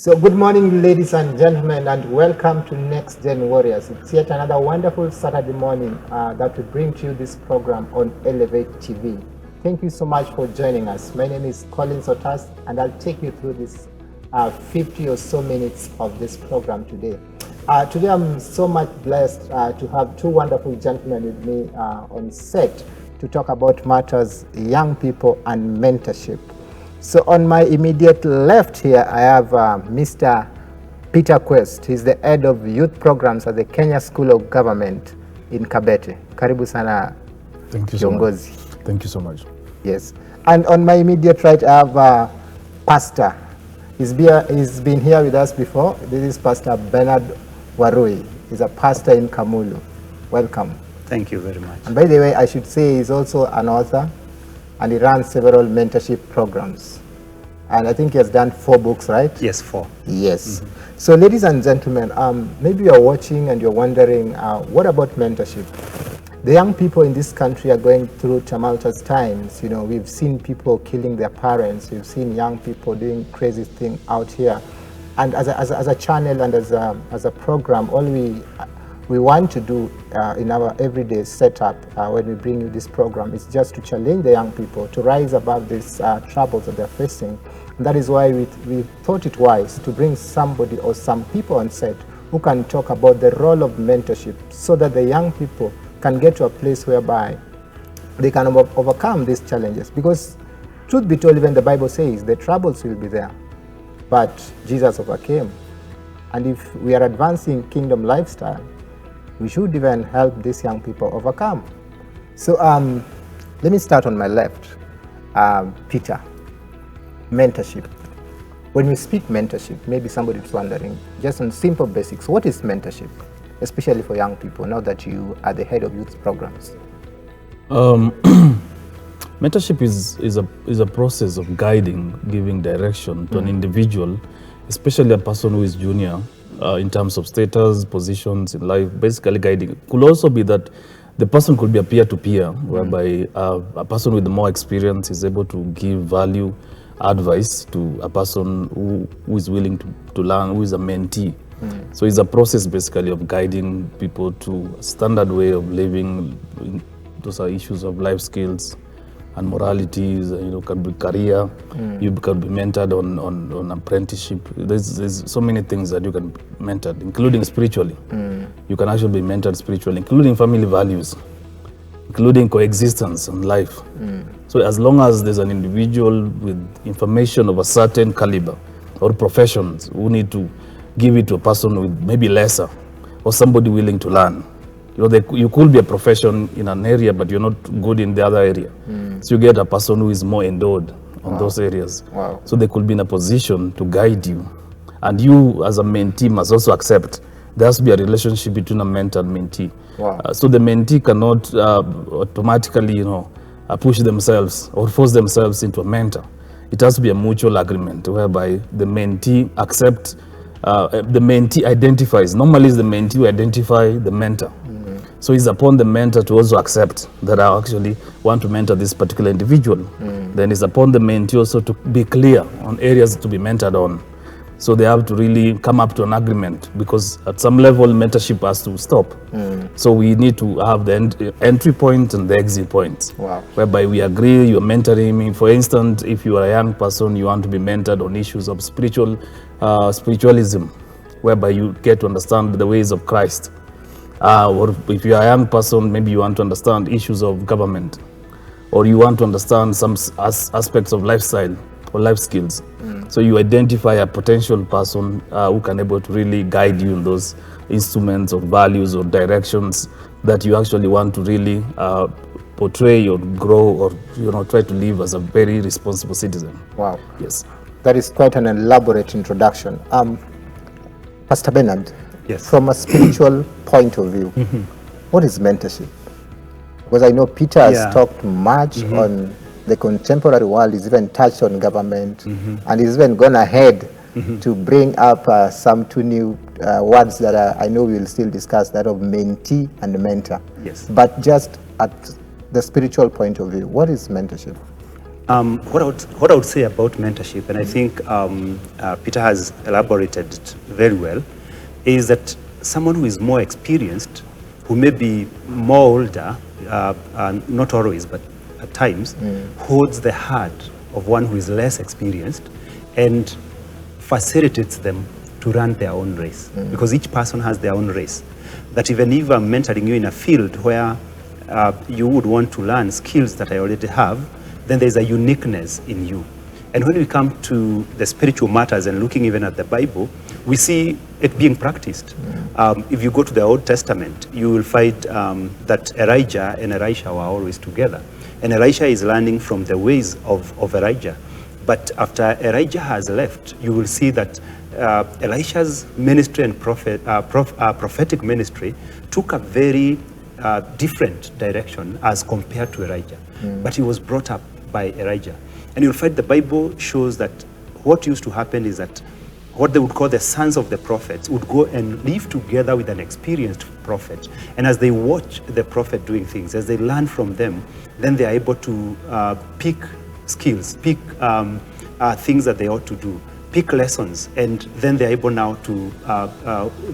So good morning, ladies and gentlemen, and welcome to NEXTGEN WARRIORS. It's yet another wonderful Saturday morning that we bring to you this program on Elevate TV. Thank you so much for joining us. My name is Colin Sotas, and I'll take you through this 50 or so minutes of this program today. Today I'm so much blessed to have two wonderful gentlemen with me on set to talk about matters young people and mentorship. So on my immediate left here, I have Mr. Peter Quest. He's the head of youth programs at the Kenya School of Government in Kabete. Karibu sana. Thank you so much. Thank you so much. Yes. And on my immediate right, I have Pastor. He's been here with us before. This is Pastor Bernard Warui. He's a pastor in Kamulu. Welcome. Thank you very much. And by the way, I should say he's also an author, and he runs several mentorship programs. And I think he has done 4 books, right? Yes, 4. Yes. So ladies and gentlemen, maybe you're watching and you're wondering, what about mentorship? The young people in this country are going through tumultuous times. You know, we've seen people killing their parents. We've seen young people doing crazy things out here. And as a channel and as a program, all we want to do in our everyday setup when we bring you this program is just to challenge the young people to rise above these troubles that they're facing. And that is why we thought it wise to bring somebody or some people on set who can talk about the role of mentorship so that the young people can get to a place whereby they can overcome these challenges. Because truth be told, even the Bible says the troubles will be there, but Jesus overcame. And if we are advancing kingdom lifestyle, we should even help these young people overcome. So let me start on my left. Peter, mentorship. When we speak mentorship, maybe somebody is wondering, just on simple basics, what is mentorship? Especially for young people, now that you are the head of youth programs. Mentorship is a process of guiding, giving direction to an individual, especially a person who is junior, in terms of status, positions in life, basically guiding. It could also be that the person could be a peer-to-peer, whereby a person with more experience is able to give value, advice to a person who is willing to learn, who is a mentee. So it's a process basically of guiding people to a standard way of living. Those are issues of life skills and moralities, can be career, you can be mentored on apprenticeship. There's so many things that you can mentor, including spiritually. You can actually be mentored spiritually, including family values, including coexistence and life. So as long as there's an individual with information of a certain caliber or professions who need to give it to a person with maybe lesser or somebody willing to learn. You could be a profession in an area, but you're not good in the other area. So you get a person who is more endowed on those areas. So they could be in a position to guide you. And you, as a mentee, must also accept there has to be a relationship between a mentor and mentee. So the mentee cannot automatically, push themselves or force themselves into a mentor. It has to be a mutual agreement whereby the mentee accepts, the mentee identifies. Normally, it's the mentee who identify the mentor. So it's upon the mentor to also accept that I actually want to mentor this particular individual. Then it's upon the mentee also to be clear on areas to be mentored on. So they have to really come up to an agreement, because at some level mentorship has to stop. So we need to have the entry point and the exit point, whereby we agree you're mentoring me. For instance, if you are a young person, you want to be mentored on issues of spiritualism, whereby you get to understand the ways of Christ. Or if you are a young person, maybe you want to understand issues of government, or you want to understand some aspects of lifestyle or life skills. So you identify a potential person who can able to really guide you in those instruments of values or directions that you actually want to really portray or grow, or try to live as a very responsible citizen. Wow. Yes. That is quite an elaborate introduction. Pastor Bernard, from a spiritual point of view, what is mentorship? Because I know Peter has talked much on the contemporary world, he's even touched on government, and he's even gone ahead to bring up some 2 new words that I know we'll still discuss, that of mentee and mentor. But just at the spiritual point of view, what is mentorship? What I would say about mentorship, and I think Peter has elaborated it very well, is that someone who is more experienced, who may be more older, not always, but at times, holds the heart of one who is less experienced and facilitates them to run their own race. Because each person has their own race. That even if I'm mentoring you in a field where you would want to learn skills that I already have, then there's a uniqueness in you. And when we come to the spiritual matters and looking even at the Bible, we see it being practiced. If you go to the Old Testament, you will find that Elijah and Elisha were always together. And Elisha is learning from the ways of Elijah. But after Elijah has left, you will see that Elisha's ministry and prophetic ministry took a very different direction as compared to Elijah. But he was brought up by Elijah. And you'll find the Bible shows that what used to happen is that what they would call the sons of the prophets would go and live together with an experienced prophet. And as they watch the prophet doing things, as they learn from them, then they are able to pick skills, pick things that they ought to do, pick lessons, and then they're able now to,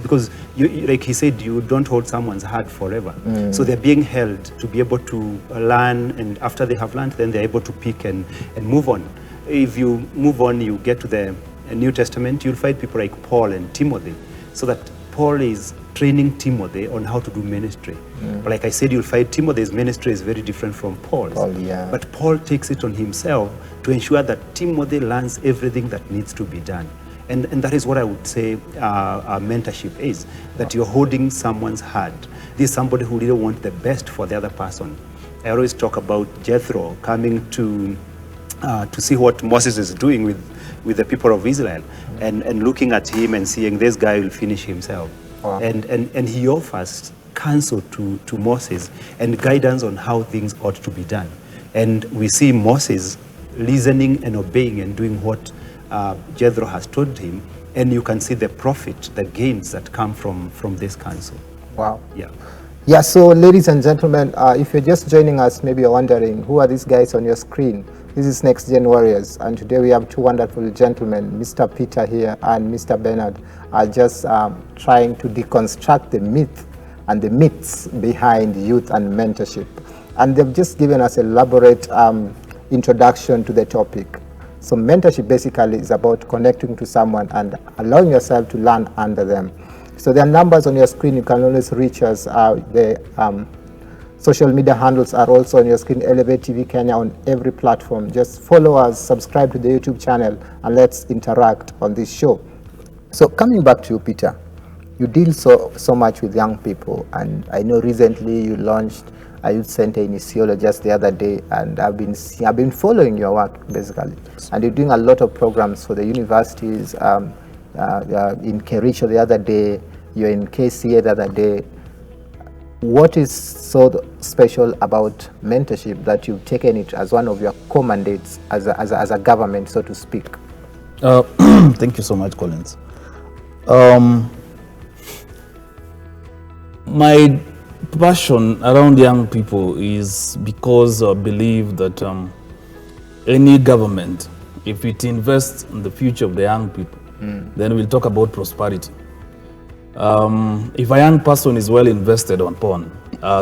because like he said, you don't hold someone's hand forever. So they're being held to be able to learn, and after they have learned, then they're able to pick and move on. If you move on, you get to the New Testament, you'll find people like Paul and Timothy, so that Paul is training Timothy on how to do ministry. But like I said, you'll find Timothy's ministry is very different from Paul's. But Paul takes it on himself to ensure that Timothy learns everything that needs to be done. And that is what I would say mentorship is, that you're holding someone's hand. This is somebody who really wants the best for the other person. I always talk about Jethro coming to see what Moses is doing with the people of Israel, and looking at him and seeing this guy will finish himself. And he offers counsel to Moses and guidance on how things ought to be done. And we see Moses listening and obeying and doing what Jethro has told him, and you can see the profit, the gains that come from this counsel. Wow. Yeah. Yeah, so ladies and gentlemen, if you're just joining us, maybe you're wondering, who are these guys on your screen? This is Next Gen Warriors, and today we have two wonderful gentlemen, Mr. Peter here and Mr. Bernard, are just trying to deconstruct the myth and the myths behind youth and mentorship. And they've just given us an elaborate introduction to the topic. So mentorship basically is about connecting to someone and allowing yourself to learn under them. So there are numbers on your screen. You can always reach us. The social media handles are also on your screen. Elevate TV Kenya on every platform. Just follow us, subscribe to the YouTube channel, and let's interact on this show. So coming back to you, Peter, you deal so much with young people, and I know recently you launched a youth center in Isiolo just the other day, and I've been following your work basically, and you're doing a lot of programs for the universities. In Kericho the other day, you're in KCA the other day. What is so special about mentorship that you've taken it as one of your core mandates as a government, so to speak? Thank you so much, Collins. My passion around young people is because I believe that any government, if it invests in the future of the young people, then we'll talk about prosperity. If a young person is well invested upon,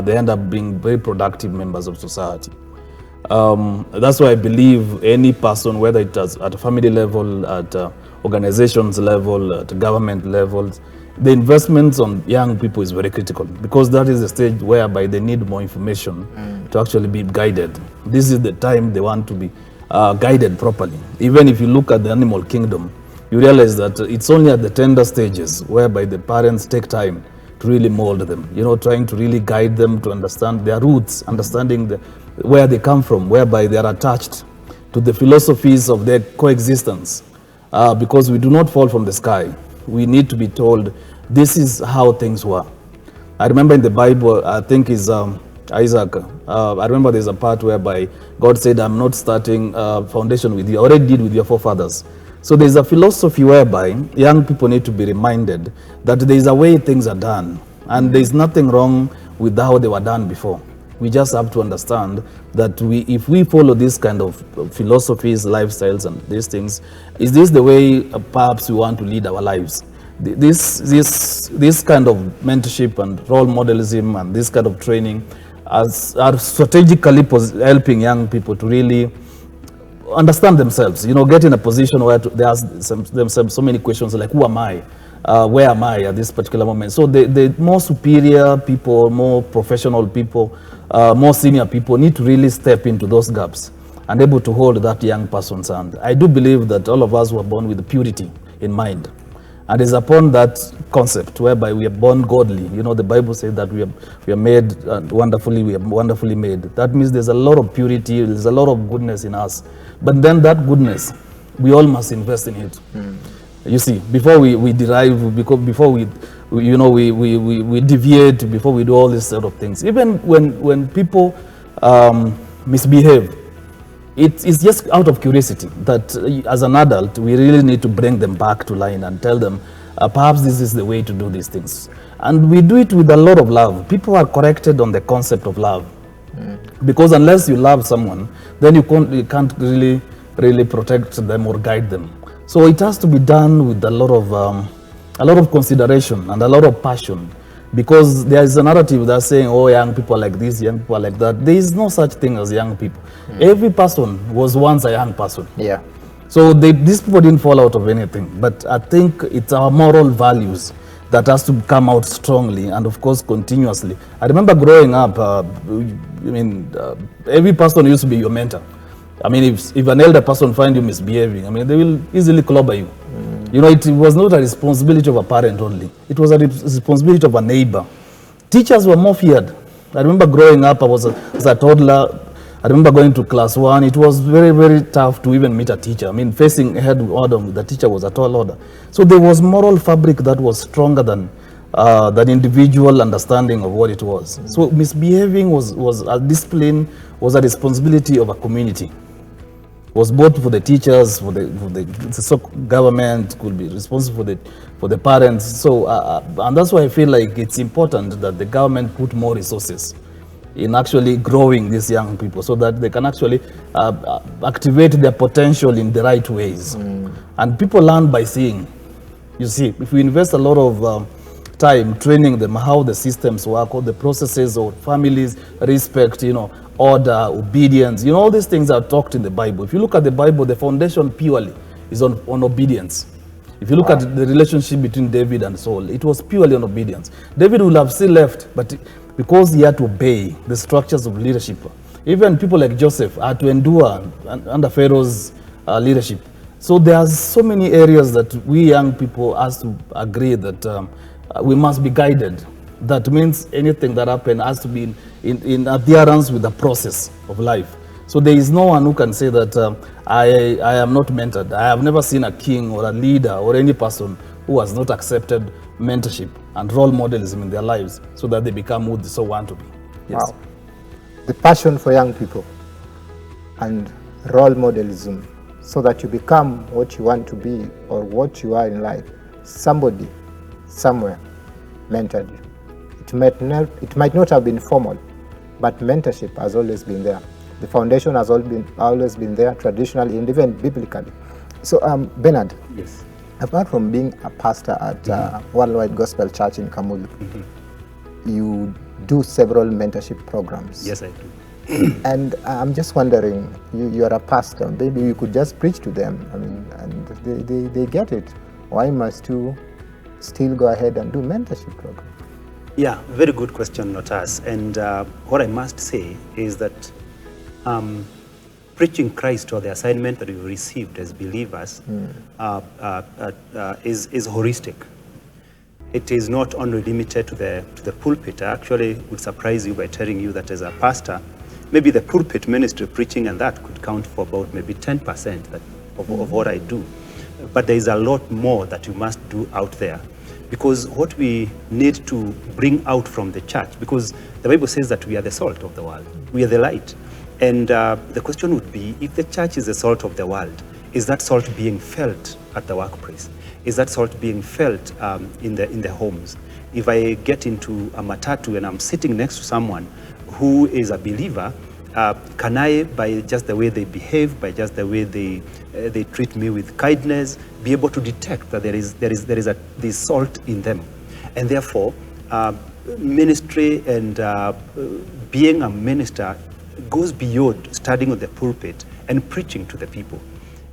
they end up being very productive members of society. That's why I believe any person, whether it is at a family level, at organizations level, at government levels, the investments on young people is very critical, because that is the stage whereby they need more information to actually be guided. This is the time they want to be guided properly. Even if you look at the animal kingdom, you realize that it's only at the tender stages whereby the parents take time to really mold them, trying to really guide them to understand their roots, understanding where they come from, whereby they are attached to the philosophies of their coexistence. Because we do not fall from the sky. We need to be told this is how things were. I remember in the Bible, I think is Isaac, I remember there's a part whereby God said, I'm not starting a foundation with you, I already did with your forefathers. So there's a philosophy whereby young people need to be reminded that there is a way things are done, and there's nothing wrong with how they were done before. We just have to understand that if we follow this kind of philosophies, lifestyles, and these things, is this the way perhaps we want to lead our lives? This kind of mentorship and role modelism and this kind of training are strategically helping young people to really understand themselves, get in a position where they ask themselves so many questions like, who am I? Where am I at this particular moment? So the more superior people, more professional people, more senior people need to really step into those gaps and able to hold that young person's hand. I do believe that all of us were born with purity in mind. And it's upon that concept whereby we are born godly. The Bible says that we are made wonderfully, we are wonderfully made. That means there's a lot of purity, there's a lot of goodness in us. But then that goodness, we all must invest in it. You see, before we derive, before we deviate, before we do all these sort of things. Even when people misbehave, it's just out of curiosity that as an adult, we really need to bring them back to line and tell them, perhaps this is the way to do these things. And we do it with a lot of love. People are corrected on the concept of love. Because unless you love someone, then you can't really protect them or guide them. So it has to be done with a lot of consideration and a lot of passion, because there is a narrative that's saying, oh, young people are like this, young people are like that. There is no such thing as young people. Every person was once a young person. Yeah. So these people didn't fall out of anything, but I think it's our moral values that has to come out strongly and of course continuously. I remember growing up, every person used to be your mentor. I mean, if an elder person finds you misbehaving, they will easily clobber you. It was not a responsibility of a parent only. It was a responsibility of a neighbor. Teachers were more feared. I remember growing up, I was a toddler. I remember going to class 1. It was very, very tough to even meet a teacher. Facing head on, the teacher was a tall order. So there was moral fabric that was stronger than individual understanding of what it was. So misbehaving was a discipline, was a responsibility of a community. Was both for the teachers, for the government, could be responsible for the parents. So, and that's why I feel like it's important that the government put more resources in actually growing these young people so that they can actually activate their potential in the right ways. And people learn by seeing. You see, if we invest a lot of time training them how the systems work, all the processes of families, respect, order, obedience, all these things are talked in the Bible. If you look at the Bible, the foundation purely is on obedience. If you look at the relationship between David and Saul, it was purely on obedience. David would have still left, but because he had to obey the structures of leadership. Even people like Joseph had to endure under Pharaoh's leadership. So there are so many areas that we young people have to agree that we must be guided. That means anything that happens has to be in adherence with the process of life. So there is no one who can say that I am not mentored. I have never seen a king or a leader or any person who has not accepted mentorship and role modelism in their lives so that they become who they so want to be. Yes. Wow. The passion for young people and role modelism so that you become what you want to be or what you are in life. Somebody, somewhere, mentored you. It might not have been formal, but mentorship has always been there. The foundation has always been there, traditionally and even biblically. So, Bernard, yes. Apart from being a pastor at Worldwide Gospel Church in Kamulu, you do several mentorship programs. Yes, I do. And I'm just wondering, you are a pastor, maybe you could just preach to them, and they get it. Why must you still go ahead and do mentorship programs? Yeah, very good question, Lotas. And what I must say is that preaching Christ or the assignment that we received as believers is holistic. It is not only limited to the pulpit. I actually would surprise you by telling you that as a pastor, maybe the pulpit ministry preaching and that could count for about maybe 10% of what I do. But there is a lot more that you must do out there. Because what we need to bring out from the church, because the Bible says that we are the salt of the world, we are the light. And the question would be, if the church is the salt of the world, is that salt being felt at the workplace? Is that salt being felt in the homes? If I get into a matatu and I'm sitting next to someone who is a believer, can I, by just the way they behave, by just the way they treat me with kindness, be able to detect that there is this salt in them, and therefore ministry and being a minister goes beyond standing on the pulpit and preaching to the people.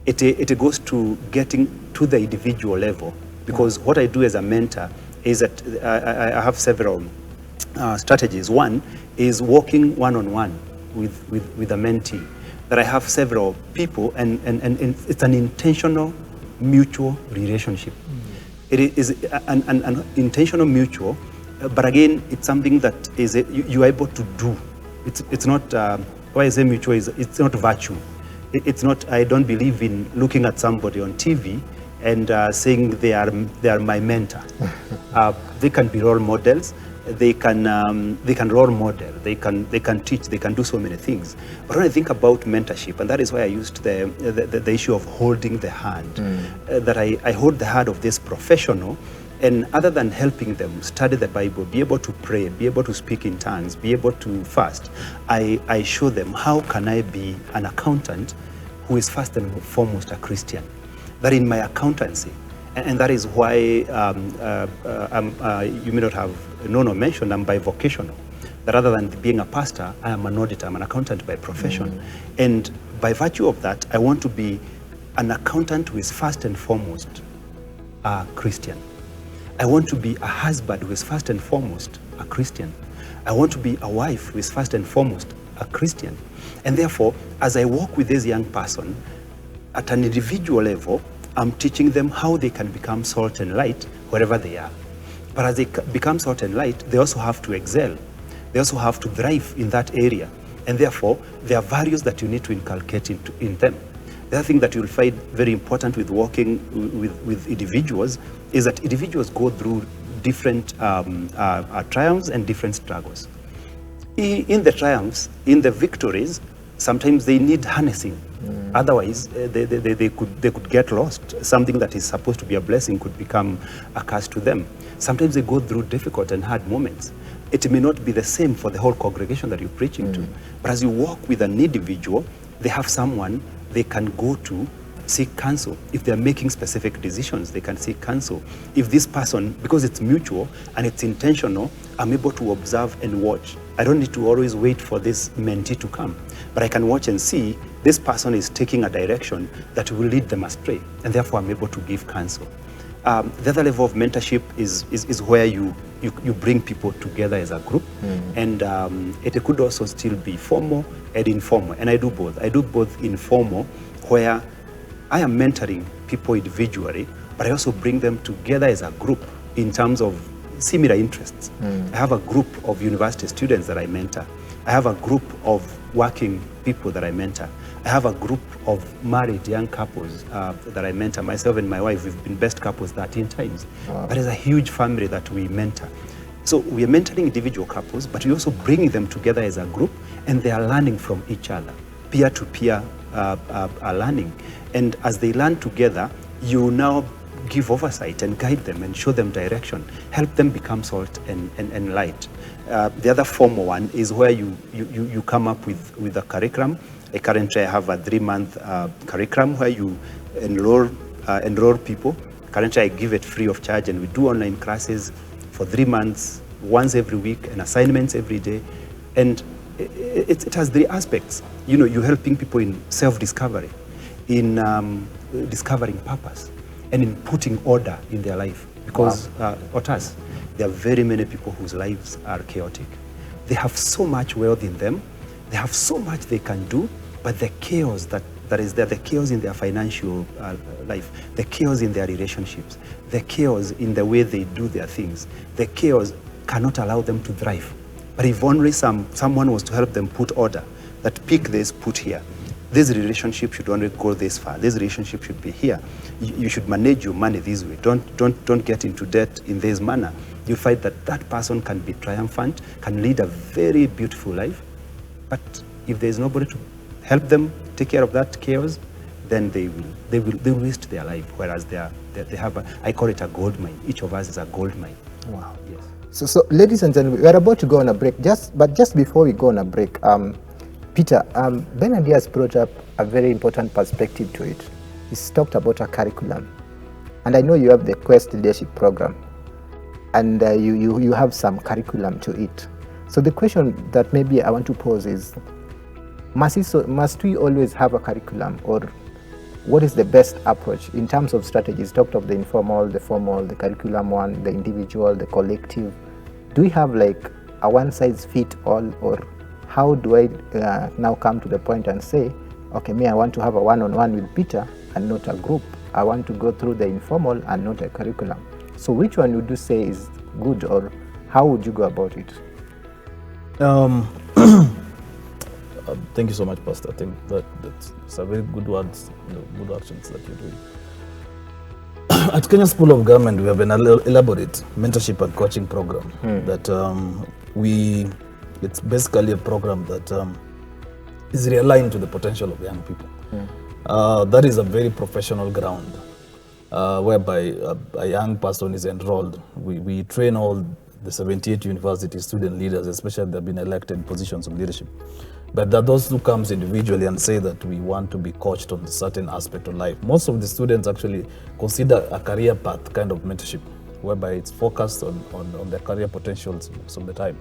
It goes to getting to the individual level, because what I do as a mentor is that I have several strategies. One is working one-on-one with a mentee, that I have several people, and it's an intentional mutual relationship. It is an intentional mutual, but again, it's something that is you are able to do. It's not, why I say mutual is, it's not virtue. It's not, I don't believe in looking at somebody on TV and saying they are my mentor. They can be role models. They can role model. They can teach. They can do so many things. But when I think about mentorship, and that is why I used the issue of holding the hand, that I hold the hand of this professional, and other than helping them study the Bible, be able to pray, be able to speak in tongues, be able to fast, I show them how can I be an accountant who is first and foremost a Christian. That in my accountancy, and that is why you may not have known or mentioned, I'm bivocational. That rather than being a pastor, I am an auditor, I'm an accountant by profession. And by virtue of that, I want to be an accountant who is first and foremost a Christian. I want to be a husband who is first and foremost a Christian. I want to be a wife who is first and foremost a Christian. And therefore, as I work with this young person, at an individual level, I'm teaching them how they can become salt and light wherever they are. But as they become salt and light, they also have to excel. They also have to thrive in that area. And therefore, there are values that you need to inculcate in them. The other thing that you'll find very important with working with individuals is that individuals go through different triumphs and different struggles. In the triumphs, in the victories, sometimes they need harnessing. Otherwise, they could get lost. Something that is supposed to be a blessing could become a curse to them. Sometimes they go through difficult and hard moments. It may not be the same for the whole congregation that you're preaching to. But as you walk with an individual, they have someone they can go to seek counsel. If they're making specific decisions, they can seek counsel. If this person, because it's mutual and it's intentional, I'm able to observe and watch. I don't need to always wait for this mentee to come, but I can watch and see this person is taking a direction that will lead them astray, and therefore I'm able to give counsel. The other level of mentorship is where you bring people together as a group, and it could also still be formal and informal, and I do both. I do both informal, where I am mentoring people individually, but I also bring them together as a group in terms of similar interests. I have a group of university students that I mentor. I have a group of working people that I mentor. I have a group of married young couples that I mentor. Myself and my wife, we've been best couples 13 times. Wow. But there's a huge family that we mentor. So we are mentoring individual couples, but we're also bringing them together as a group, and they are learning from each other, peer-to-peer learning. And as they learn together, you now give oversight and guide them and show them direction, help them become salt and light. The other formal one is where you come up with a curriculum. Currently, I have a 3-month curriculum where you enroll people. Currently, I give it free of charge, and we do online classes for 3 months, once every week, and assignments every day. And it has 3 aspects. You know, you're helping people in self-discovery, in discovering purpose, and in putting order in their life. Because Otas, there are very many people whose lives are chaotic. They have so much wealth in them. They have so much they can do, but the chaos that is there, the chaos in their financial life, the chaos in their relationships, the chaos in the way they do their things, the chaos cannot allow them to thrive. But if only someone was to help them put order, that pick this, put here. This relationship should only go this far. This relationship should be here. You should manage your money this way. Don't get into debt in this manner. You find that person can be triumphant, can lead a very beautiful life. But if there is nobody to help them take care of that chaos, then they will waste their life. Whereas they have I call it a gold mine. Each of us is a gold mine. Wow. Yes. So, ladies and gentlemen, we are about to go on a break. Just before we go on a break, Peter, Bernard has brought up a very important perspective to it. He's talked about a curriculum, and I know you have the Quest Leadership Program, and you have some curriculum to it. So the question that maybe I want to pose is, must we always have a curriculum, or what is the best approach in terms of strategies? Talked of the informal, the formal, the curriculum one, the individual, the collective. Do we have like a one-size-fits-all, or how do I now come to the point and say, okay, me, I want to have a one-on-one with Peter and not a group. I want to go through the informal and not a curriculum. So which one would you say is good, or how would you go about it? Thank you so much, Pastor. I think that's a very good words, good actions that you're doing. At Kenya School of Government, we have an elaborate mentorship and coaching program that it's basically a program that is realigned to the potential of young people. That is a very professional ground whereby a young person is enrolled. We train all the 78 university student leaders, especially that have been elected positions of leadership. But that those who comes individually and say that we want to be coached on a certain aspect of life. Most of the students actually consider a career path kind of mentorship, whereby it's focused on their career potentials most of the time.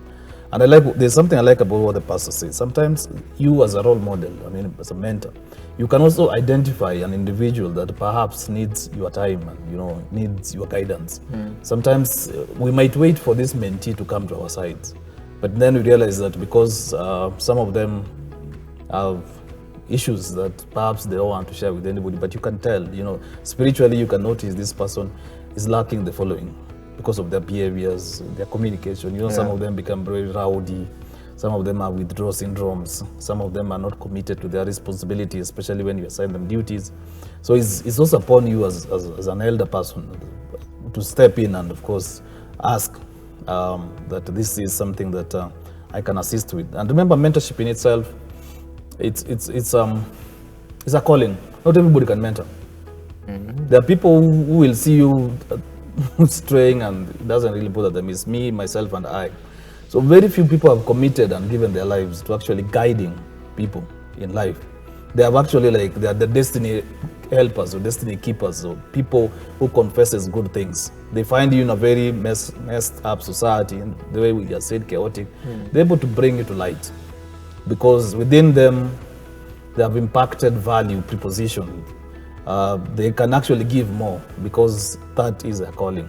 And there's something I like about what the pastor says. Sometimes you as a role model, as a mentor, you can also identify an individual that perhaps needs your time and needs your guidance. Sometimes we might wait for this mentee to come to our sides, but then we realize that because some of them have issues that perhaps they don't want to share with anybody, but you can tell, spiritually you can notice this person is lacking the following because of their behaviors, their communication. Some of them become very rowdy. Some of them are withdrawal syndromes. Some of them are not committed to their responsibility, especially when you assign them duties. So it's also upon you as an elder person to step in and, of course, ask that this is something that I can assist with. And remember, mentorship in itself, it's a calling. Not everybody can mentor. There are people who will see you straying and it doesn't really bother them. It's me, myself, and I. So very few people have committed and given their lives to actually guiding people in life. They have actually they are the destiny helpers or destiny keepers, or people who confesses good things. They find you in a very messed up society, and the way we just said chaotic, they're able to bring you to light. Because within them, they have impacted value, preposition. They can actually give more because that is their calling.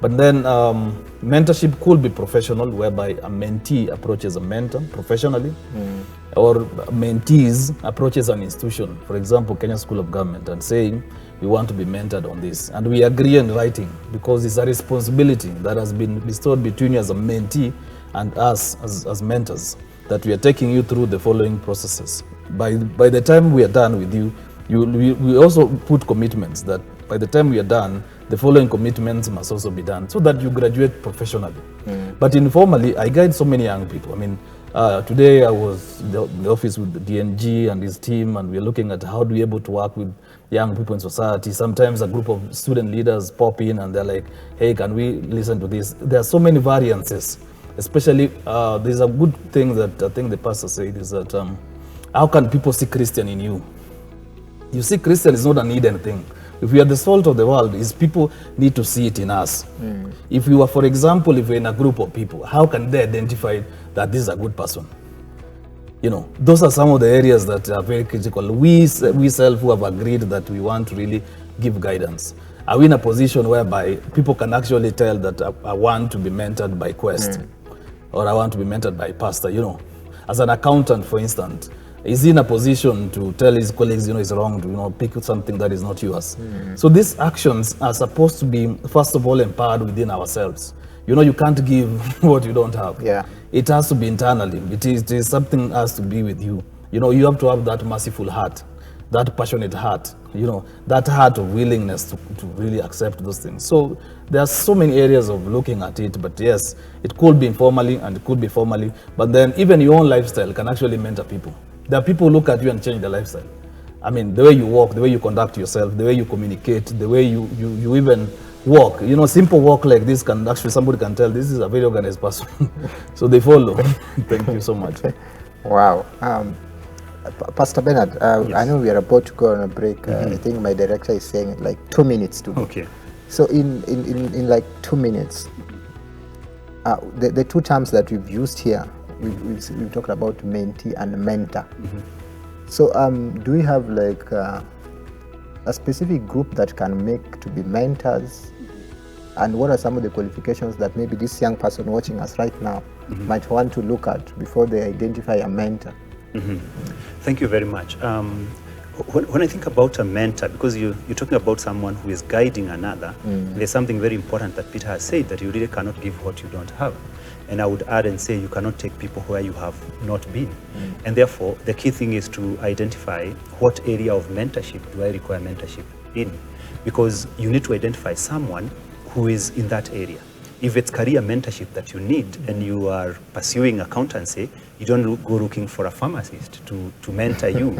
But then mentorship could be professional, whereby a mentee approaches a mentor professionally, or mentees approaches an institution, for example, Kenya School of Government, and saying, we want to be mentored on this. And we agree in writing, because it's a responsibility that has been bestowed between you as a mentee and us as mentors, that we are taking you through the following processes. By the time we are done with you, we also put commitments that by the time we are done, the following commitments must also be done so that you graduate professionally. But informally, I guide so many young people. Today I was in the office with the DNG and his team, and we're looking at how do we able to work with young people in society. Sometimes a group of student leaders pop in and they're like, hey, can we listen to this? There are so many variances. Especially, there's a good thing that I think the pastor said is that how can people see Christian in you? You see, Christian is not an hidden thing. If we are the salt of the world, is people need to see it in us. If we were, for example, if we're in a group of people, how can they identify that this is a good person? Those are some of the areas that are very critical. We self who have agreed that we want to really give guidance. Are we in a position whereby people can actually tell that I want to be mentored by Quest, or I want to be mentored by Pastor? As an accountant, for instance, is he in a position to tell his colleagues, it's wrong to, pick something that is not yours? So these actions are supposed to be, first of all, empowered within ourselves. You can't give what you don't have. Yeah. It has to be internally. It is something has to be with you. You have to have that merciful heart, that passionate heart, that heart of willingness to really accept those things. So there are so many areas of looking at it, but yes, it could be informally and it could be formally, but then even your own lifestyle can actually mentor people. There are people who look at you and change their lifestyle. The way you walk, the way you conduct yourself, the way you communicate, the way you even walk. You know, simple walk like this can actually, somebody can tell this is a very organized person. So they follow. Thank you so much. Wow. Pastor Bernard, Yes. I know we are about to go on a break. I think my director is saying like 2 minutes to go. Okay. So in like 2 minutes, the two terms that we've used here, we've talked about mentee and mentor. So do we have like a specific group that can make to be mentors? And what are some of the qualifications that maybe this young person watching us right now might want to look at before they identify a mentor? Thank you very much. When I think about a mentor, because you're talking about someone who is guiding another, there's something very important that Peter has said, that you really cannot give what you don't have. And I would add and say you cannot take people where you have not been. And therefore, the key thing is to identify what area of mentorship do I require mentorship in. Because you need to identify someone who is in that area. If it's career mentorship that you need and you are pursuing accountancy, you don't go looking for a pharmacist to mentor you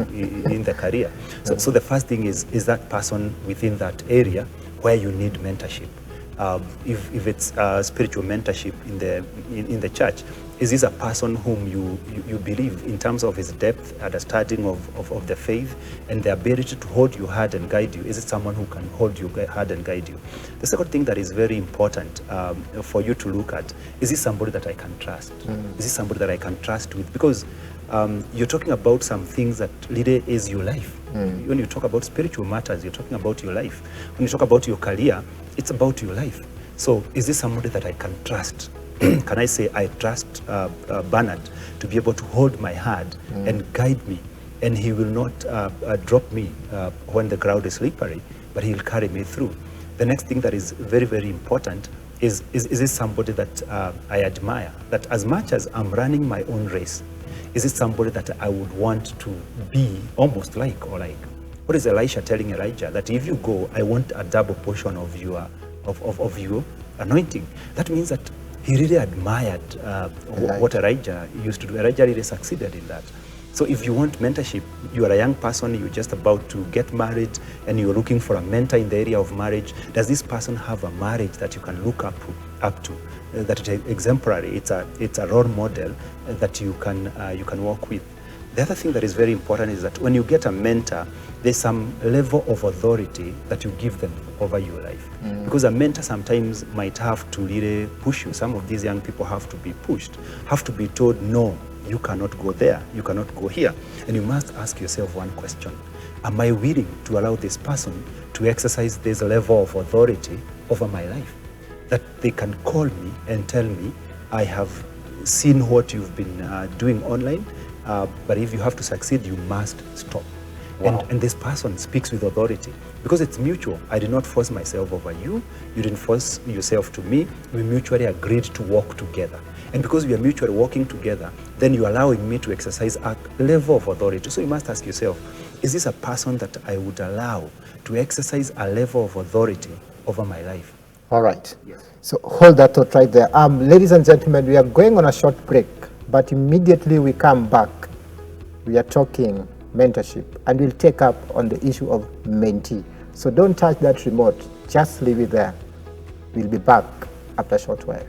in the career. So the first thing is that person within that area where you need mentorship. If it's spiritual mentorship in the church, is this a person whom you believe in terms of his depth, understanding of the faith, and the ability to hold you hard and guide you? Is it someone who can hold you hard and guide you? The second thing that is very important for you to look at, is this somebody that I can trust? Is this somebody that I can trust with? Because you're talking about some things that really is your life. When you talk about spiritual matters, you're talking about your life. When you talk about your career, it's about your life. So is this somebody that I can trust? Can I say I trust Bernard to be able to hold my hand and guide me, and he will not drop me when the ground is slippery, but he'll carry me through. The next thing that is very, very important is this somebody that I admire, that as much as I'm running my own race, is it somebody that I would want to be almost like or like? What is Elisha telling Elijah? That if you go, I want a double portion of your anointing. That means that he really admired what Elijah used to do. Elijah really succeeded in that. So if you want mentorship, you are a young person, you're just about to get married, and you're looking for a mentor in the area of marriage. Does this person have a marriage that you can look up to? That is exemplary. It's a role model that you can work with. The other thing that is very important is that when you get a mentor, there's some level of authority that you give them over your life. Because a mentor sometimes might have to really push you. Some of these young people have to be pushed, have to be told, no, you cannot go there, you cannot go here. And you must ask yourself one question: am I willing to allow this person to exercise this level of authority over my life? That they can call me and tell me, I have seen what you've been doing online, but if you have to succeed, you must stop. Wow. And this person speaks with authority because it's mutual. I did not force myself over you. You didn't force yourself to me. We mutually agreed to work together. And because we are mutually working together, then you're allowing me to exercise a level of authority. So you must ask yourself, is this a person that I would allow to exercise a level of authority over my life? All right. Yes. So hold that thought right there. Ladies and gentlemen, we are going on a short break, but immediately we come back, we are talking mentorship, and we'll take up on the issue of mentee. So don't touch that remote, just leave it there. We'll be back after a short while.